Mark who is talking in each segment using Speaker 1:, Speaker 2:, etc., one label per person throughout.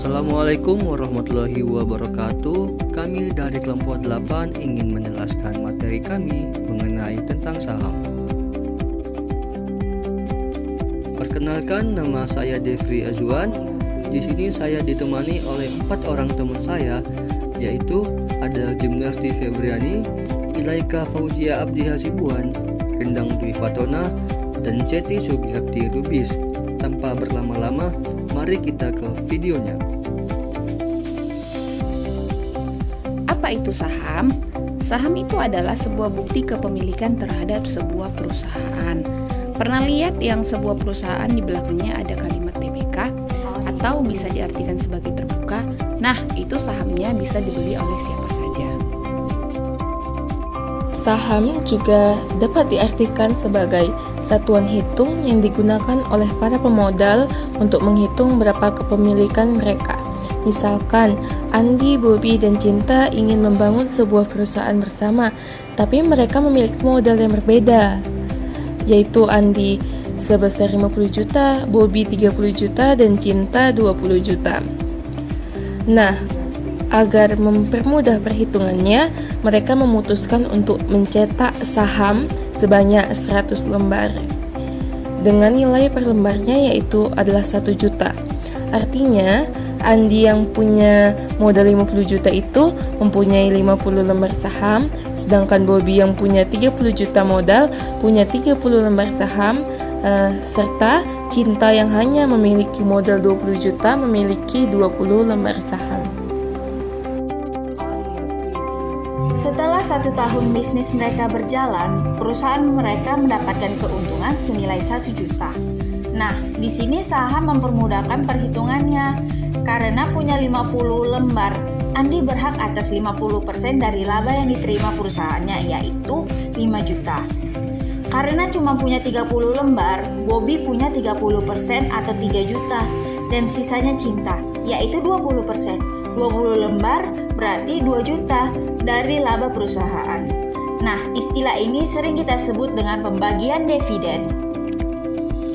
Speaker 1: Assalamualaikum warahmatullahi wabarakatuh. Kami dari kelompok 8 ingin menjelaskan materi kami mengenai tentang saham. Perkenalkan, nama saya Devri Azwan. Di sini saya ditemani oleh 4 orang teman saya, yaitu ada Jimnarti Febriani, Ilaika Fauzia Abdi Hasibuan, Rendang Dwi Fatona, dan Ceti Sugiyarti Rubis. Tanpa berlama-lama, mari kita ke videonya.
Speaker 2: Apa itu saham? Saham itu adalah sebuah bukti kepemilikan terhadap sebuah perusahaan. Pernah lihat yang sebuah perusahaan di belakangnya ada kalimat TBK atau bisa diartikan sebagai terbuka? Nah, itu sahamnya bisa dibeli oleh siapa saja.
Speaker 3: Saham juga dapat diartikan sebagai satuan hitung yang digunakan oleh para pemodal untuk menghitung berapa kepemilikan mereka. Misalkan, Andi, Bobby, dan Cinta ingin membangun sebuah perusahaan bersama, tapi mereka memiliki modal yang berbeda, yaitu Andi sebesar 50 juta, Bobby 30 juta, dan Cinta 20 juta. Nah, agar mempermudah perhitungannya, mereka memutuskan untuk mencetak saham sebanyak 100 lembar dengan nilai per lembarnya yaitu adalah 1 juta. Artinya, Andi yang punya modal 50 juta itu mempunyai 50 lembar saham, sedangkan Bobby yang punya 30 juta modal punya 30 lembar saham, serta Cinta yang hanya memiliki modal 20 juta memiliki 20 lembar saham.
Speaker 4: Setelah 1 tahun bisnis mereka berjalan, perusahaan mereka mendapatkan keuntungan senilai 1 juta. Nah, di sini saham mempermudahkan perhitungannya. Karena punya 50 lembar, Andi berhak atas 50% dari laba yang diterima perusahaannya, yaitu 5 juta. Karena cuma punya 30 lembar, Bobby punya 30% atau 3 juta. Dan sisanya Cinta, yaitu 20%. 20 lembar berarti 2 juta dari laba perusahaan. Nah, istilah ini sering kita sebut dengan pembagian dividen.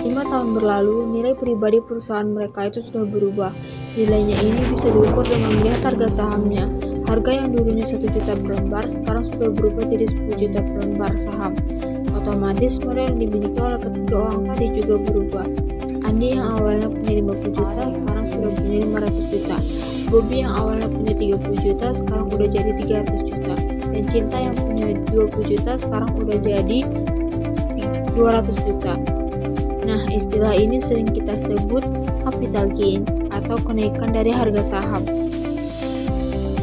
Speaker 5: 5 tahun berlalu, nilai pribadi perusahaan mereka itu sudah berubah. Nilainya ini bisa diukur dengan melihat harga sahamnya. Harga yang dulunya 1 juta per lembar, sekarang sudah berubah jadi 10 juta per lembar saham. Otomatis modal yang dimiliki oleh ketiga orang tadi juga berubah. Andi yang awalnya punya 50 juta, sekarang sudah punya 500 juta. Bobby yang awalnya punya 30 juta, sekarang udah jadi 300 juta. Dan Cinta yang punya 20 juta, sekarang udah jadi 200 juta. Nah, istilah ini sering kita sebut capital gain atau kenaikan dari harga saham.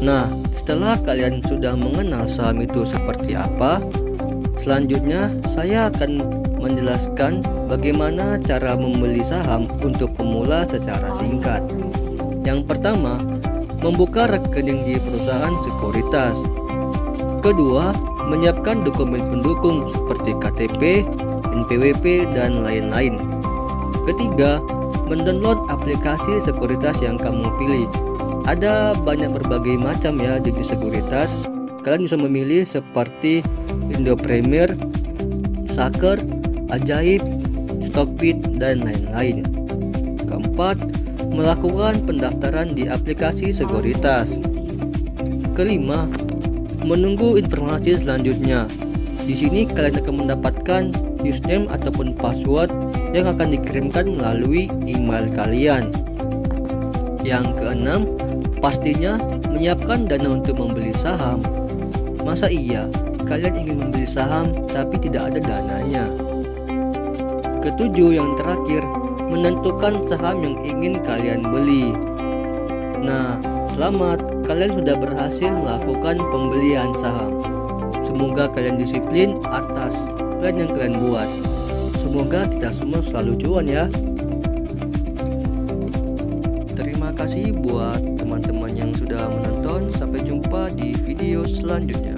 Speaker 1: Nah, setelah kalian sudah mengenal saham itu seperti apa, selanjutnya saya akan menjelaskan bagaimana cara membeli saham untuk pemula secara singkat. Yang pertama, membuka rekening di perusahaan sekuritas. Kedua, menyiapkan dokumen pendukung seperti KTP, NPWP, dan lain-lain. Ketiga, mendownload aplikasi sekuritas yang kamu pilih. Ada banyak berbagai macam ya jenis sekuritas. Kalian bisa memilih seperti Indo Premier, Saker, Ajaib, Stockbit, dan lain-lain. Keempat, melakukan pendaftaran di aplikasi sekuritas. Kelima, menunggu informasi selanjutnya. Di sini kalian akan mendapatkan username ataupun password yang akan dikirimkan melalui email kalian. Yang keenam, pastinya menyiapkan dana untuk membeli saham. Masa iya kalian ingin membeli saham tapi tidak ada dananya? Ketujuh, yang terakhir, menentukan saham yang ingin kalian beli. Nah, selamat, kalian sudah berhasil melakukan pembelian saham. Semoga kalian disiplin atas plan yang kalian buat. Semoga kita semua selalu cuan ya. Terima kasih buat teman-teman yang sudah menonton. Sampai jumpa di video selanjutnya.